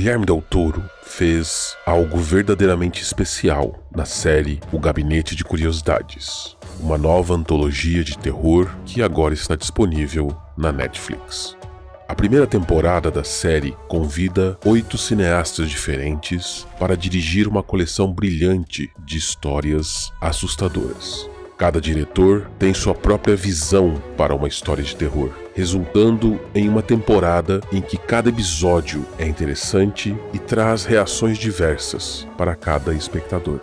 Guilherme Del Toro fez algo verdadeiramente especial na série O Gabinete de Curiosidades, uma nova antologia de terror que agora está disponível na Netflix. A primeira temporada da série convida 8 cineastas diferentes para dirigir uma coleção brilhante de histórias assustadoras. Cada diretor tem sua própria visão para uma história de terror, resultando em uma temporada em que cada episódio é interessante e traz reações diversas para cada espectador.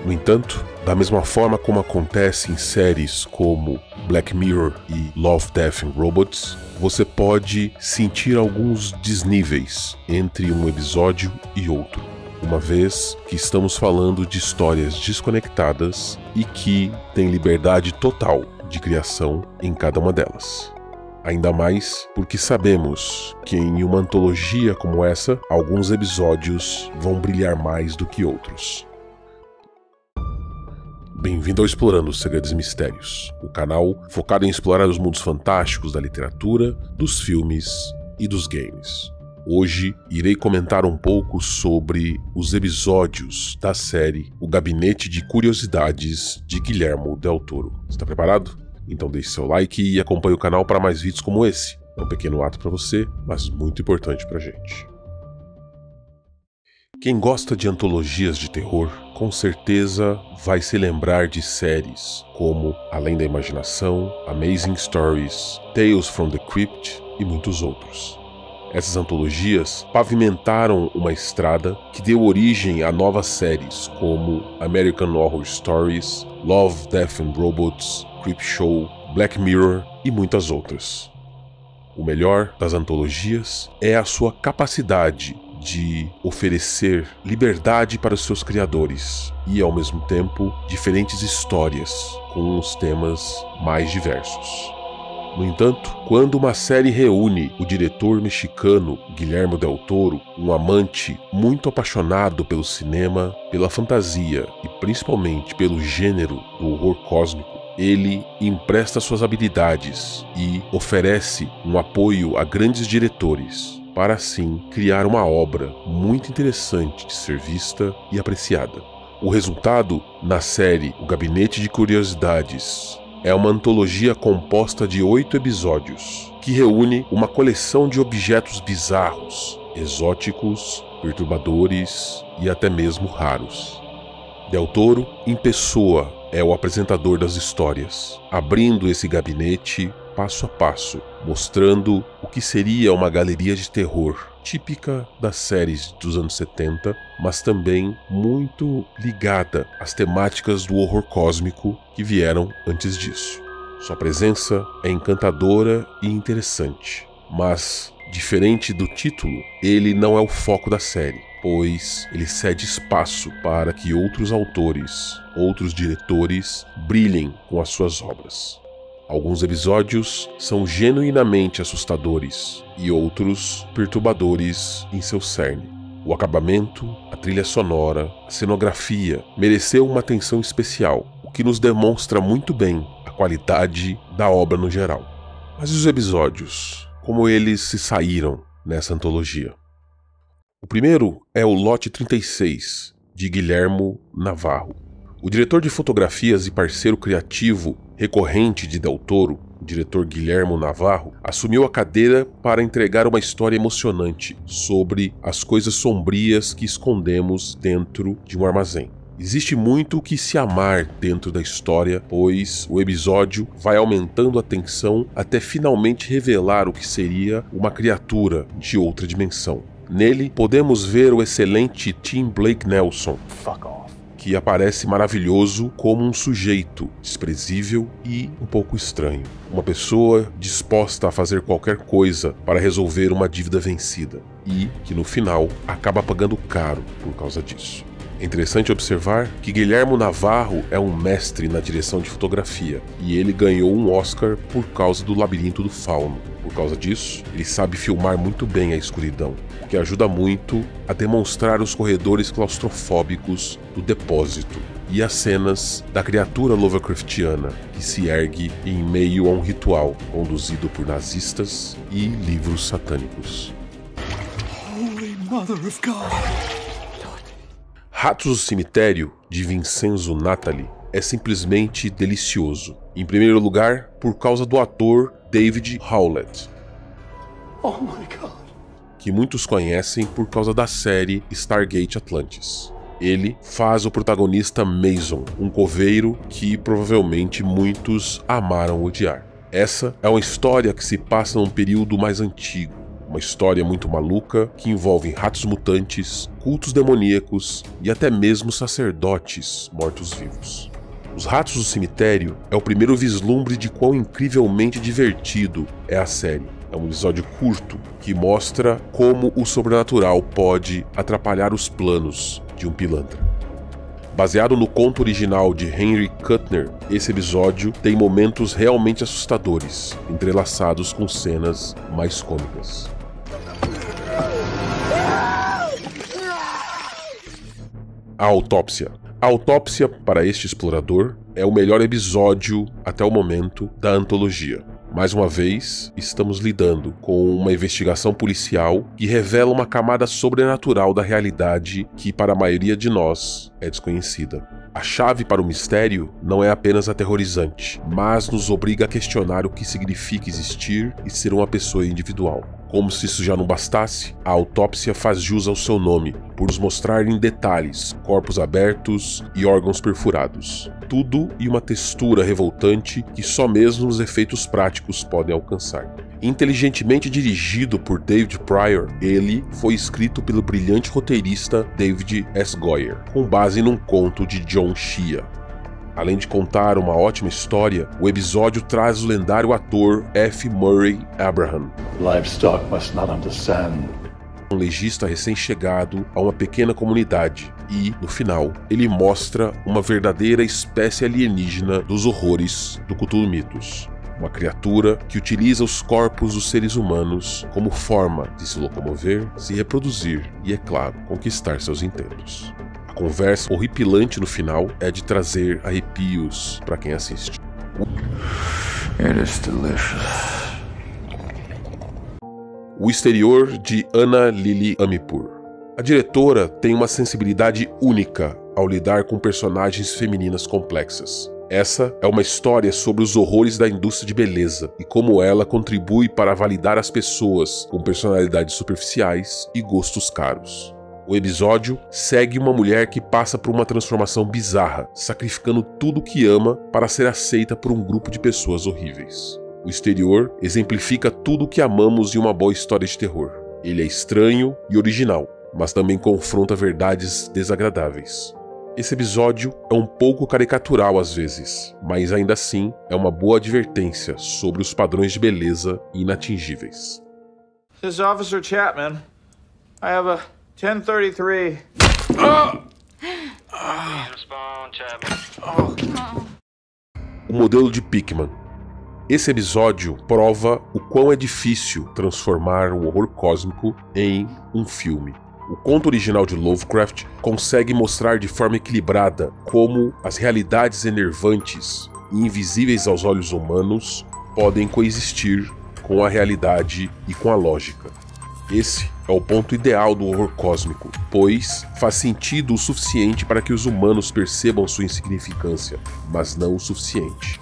No entanto, da mesma forma como acontece em séries como Black Mirror e Love, Death and Robots, você pode sentir alguns desníveis entre um episódio e outro, uma vez que estamos falando de histórias desconectadas e que têm liberdade total de criação em cada uma delas. Ainda mais porque sabemos que em uma antologia como essa, alguns episódios vão brilhar mais do que outros. Bem-vindo ao Explorando os Segredos e Mistérios, o canal focado em explorar os mundos fantásticos da literatura, dos filmes e dos games. Hoje irei comentar um pouco sobre os episódios da série O Gabinete de Curiosidades de Guillermo Del Toro. Está preparado? Então deixe seu like e acompanhe o canal para mais vídeos como esse. É um pequeno ato para você, mas muito importante para a gente. Quem gosta de antologias de terror, com certeza vai se lembrar de séries como Além da Imaginação, Amazing Stories, Tales from the Crypt e muitos outros. Essas antologias pavimentaram uma estrada que deu origem a novas séries como American Horror Stories, Love, Death and Robots, Creepshow, Black Mirror e muitas outras. O melhor das antologias é a sua capacidade de oferecer liberdade para os seus criadores e, ao mesmo tempo, diferentes histórias com os temas mais diversos. No entanto, quando uma série reúne o diretor mexicano Guillermo Del Toro, um amante muito apaixonado pelo cinema, pela fantasia e principalmente pelo gênero do horror cósmico, ele empresta suas habilidades e oferece um apoio a grandes diretores, para assim criar uma obra muito interessante de ser vista e apreciada. O resultado, na série O Gabinete de Curiosidades, é uma antologia composta de 8 episódios, que reúne uma coleção de objetos bizarros, exóticos, perturbadores e até mesmo raros. Del Toro, em pessoa, é o apresentador das histórias, abrindo esse gabinete passo a passo, mostrando o que seria uma galeria de terror típica das séries dos anos 70, mas também muito ligada às temáticas do horror cósmico que vieram antes disso. Sua presença é encantadora e interessante, mas, diferente do título, ele não é o foco da série, pois ele cede espaço para que outros autores, outros diretores brilhem com as suas obras. Alguns episódios são genuinamente assustadores e outros perturbadores em seu cerne. O acabamento, a trilha sonora, a cenografia mereceu uma atenção especial, o que nos demonstra muito bem a qualidade da obra no geral. Mas e os episódios? Como eles se saíram nessa antologia? O primeiro é o Lote 36, de Guillermo Navarro. O diretor de fotografias e parceiro criativo recorrente de Del Toro, o diretor Guillermo Navarro, assumiu a cadeira para entregar uma história emocionante sobre as coisas sombrias que escondemos dentro de um armazém. Existe muito o que se amar dentro da história, pois o episódio vai aumentando a tensão até finalmente revelar o que seria uma criatura de outra dimensão. Nele, podemos ver o excelente Tim Blake Nelson, que aparece maravilhoso como um sujeito desprezível e um pouco estranho. Uma pessoa disposta a fazer qualquer coisa para resolver uma dívida vencida e que no final acaba pagando caro por causa disso. É interessante observar que Guillermo Navarro é um mestre na direção de fotografia e ele ganhou um Oscar por causa do Labirinto do Fauno. Por causa disso, ele sabe filmar muito bem a escuridão, o que ajuda muito a demonstrar os corredores claustrofóbicos do depósito e as cenas da criatura Lovecraftiana que se ergue em meio a um ritual conduzido por nazistas e livros satânicos. Holy Mother of God. Ratos do Cemitério, de Vincenzo Natali, é simplesmente delicioso. Em primeiro lugar, por causa do ator David Howlett, Oh my God. que muitos conhecem por causa da série Stargate Atlantis. Ele faz o protagonista Mason, um coveiro que provavelmente muitos amaram odiar. Essa é uma história que se passa num período mais antigo. Uma história muito maluca que envolve ratos mutantes, cultos demoníacos e até mesmo sacerdotes mortos-vivos. Os Ratos do Cemitério é o primeiro vislumbre de quão incrivelmente divertido é a série. É um episódio curto que mostra como o sobrenatural pode atrapalhar os planos de um pilantra. Baseado no conto original de Henry Kuttner, esse episódio tem momentos realmente assustadores, entrelaçados com cenas mais cômicas. A Autópsia. A Autópsia, para este explorador, é o melhor episódio até o momento da antologia. Mais uma vez, estamos lidando com uma investigação policial que revela uma camada sobrenatural da realidade que, para a maioria de nós, é desconhecida. A chave para o mistério não é apenas aterrorizante, mas nos obriga a questionar o que significa existir e ser uma pessoa individual. Como se isso já não bastasse, a autópsia faz jus ao seu nome, por nos mostrar em detalhes corpos abertos e órgãos perfurados. Tudo em uma textura revoltante que só mesmo os efeitos práticos podem alcançar. Inteligentemente dirigido por David Pryor, ele foi escrito pelo brilhante roteirista David S. Goyer, com base num conto de John Shea. Além de contar uma ótima história, o episódio traz o lendário ator F. Murray Abraham, Livestock must not understand. um legista recém-chegado a uma pequena comunidade e, no final, ele mostra uma verdadeira espécie alienígena dos horrores do Cthulhu Mythos. Uma criatura que utiliza os corpos dos seres humanos como forma de se locomover, se reproduzir e, é claro, conquistar seus intentos. A conversa horripilante no final é de trazer arrepios para quem assiste. It is delicious. O Exterior, de Anna Lily Amirpour. A diretora tem uma sensibilidade única ao lidar com personagens femininas complexas. Essa é uma história sobre os horrores da indústria de beleza e como ela contribui para validar as pessoas com personalidades superficiais e gostos caros. O episódio segue uma mulher que passa por uma transformação bizarra, sacrificando tudo o que ama para ser aceita por um grupo de pessoas horríveis. O Exterior exemplifica tudo o que amamos em uma boa história de terror. Ele é estranho e original, mas também confronta verdades desagradáveis. Esse episódio é um pouco caricatural às vezes, mas ainda assim é uma boa advertência sobre os padrões de beleza inatingíveis. This is Officer Chapman. I have a 1033. O modelo de Pickman. Esse episódio prova o quão é difícil transformar o horror cósmico em um filme. O conto original de Lovecraft consegue mostrar de forma equilibrada como as realidades enervantes e invisíveis aos olhos humanos podem coexistir com a realidade e com a lógica. Esse é o ponto ideal do horror cósmico, pois faz sentido o suficiente para que os humanos percebam sua insignificância, mas não o suficiente.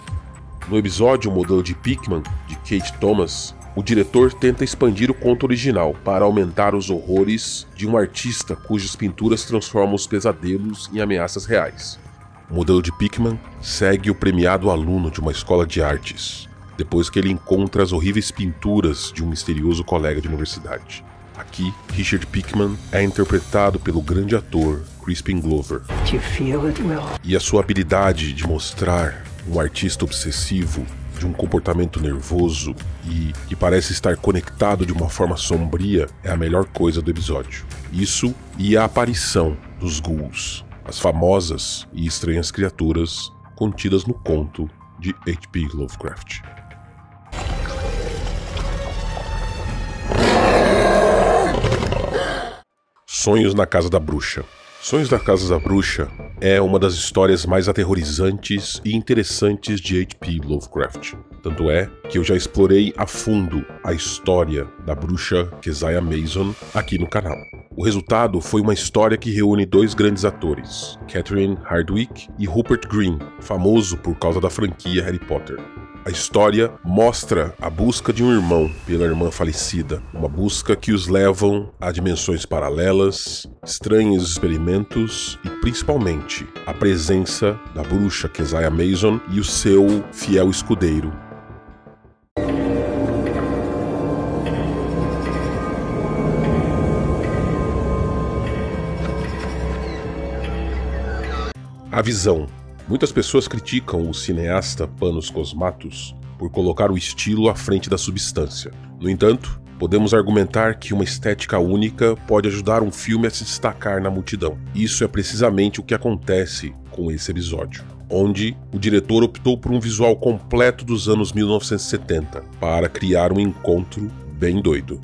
No episódio O Modelo de Pickman, de Kate Thomas, o diretor tenta expandir o conto original para aumentar os horrores de um artista cujas pinturas transformam os pesadelos em ameaças reais. O Modelo de Pickman segue o premiado aluno de uma escola de artes, depois que ele encontra as horríveis pinturas de um misterioso colega de universidade. Aqui, Richard Pickman é interpretado pelo grande ator Crispin Glover. Do you feel it, Will? E a sua habilidade de mostrar um artista obsessivo, de um comportamento nervoso e que parece estar conectado de uma forma sombria é a melhor coisa do episódio. Isso e a aparição dos ghouls, as famosas e estranhas criaturas contidas no conto de H.P. Lovecraft. Sonhos na Casa da Bruxa. Sonhos da Casa da Bruxa é uma das histórias mais aterrorizantes e interessantes de H.P. Lovecraft. Tanto é que eu já explorei a fundo a história da bruxa Keziah Mason aqui no canal. O resultado foi uma história que reúne dois grandes atores, Catherine Hardwicke e Rupert Green, famoso por causa da franquia Harry Potter. A história mostra a busca de um irmão pela irmã falecida, uma busca que os levam a dimensões paralelas, estranhos experimentos e, principalmente, a presença da bruxa Keziah Mason e o seu fiel escudeiro. A visão. Muitas pessoas criticam o cineasta Panos Cosmatos por colocar o estilo à frente da substância. No entanto, podemos argumentar que uma estética única pode ajudar um filme a se destacar na multidão. Isso é precisamente o que acontece com esse episódio, onde o diretor optou por um visual completo dos anos 1970 para criar um encontro bem doido.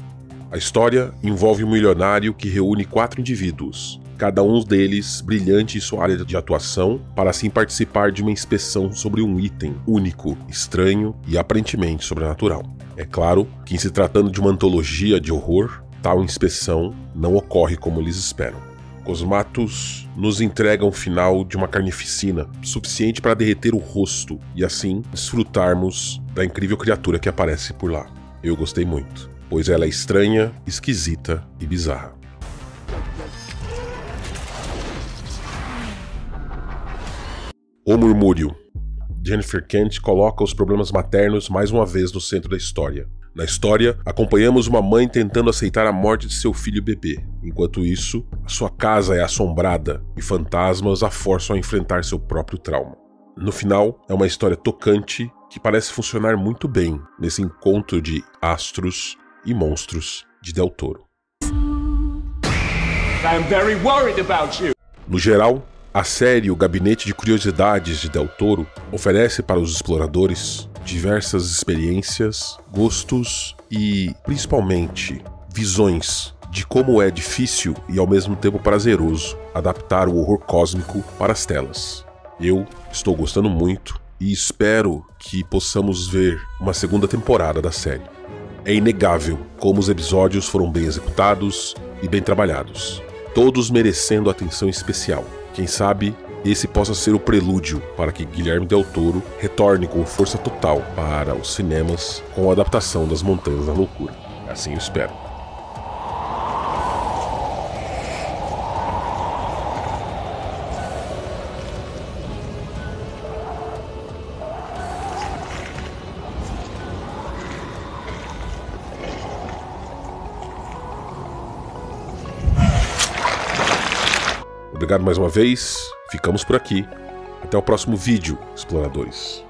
A história envolve um milionário que reúne 4 indivíduos, cada um deles brilhante em sua área de atuação, para assim participar de uma inspeção sobre um item único, estranho e aparentemente sobrenatural. É claro que, em se tratando de uma antologia de horror, tal inspeção não ocorre como eles esperam. Cosmatos nos entrega um final de uma carnificina suficiente para derreter o rosto e assim desfrutarmos da incrível criatura que aparece por lá. Eu gostei muito, pois ela é estranha, esquisita e bizarra. O Murmúrio. Jennifer Kent coloca os problemas maternos mais uma vez no centro da história. Na história, acompanhamos uma mãe tentando aceitar a morte de seu filho bebê. Enquanto isso, a sua casa é assombrada e fantasmas a forçam a enfrentar seu próprio trauma. No final, é uma história tocante que parece funcionar muito bem nesse encontro de astros e monstros de Del Toro. I'm very worried about you. No geral, a série O Gabinete de Curiosidades de Del Toro oferece para os exploradores diversas experiências, gostos e, principalmente, visões de como é difícil e ao mesmo tempo prazeroso adaptar o horror cósmico para as telas. Eu estou gostando muito e espero que possamos ver uma segunda temporada da série. É inegável como os episódios foram bem executados e bem trabalhados, todos merecendo atenção especial. Quem sabe esse possa ser o prelúdio para que Guilherme Del Toro retorne com força total para os cinemas com a adaptação das Montanhas da Loucura. Assim eu espero. Obrigado mais uma vez, ficamos por aqui. Até o próximo vídeo, exploradores.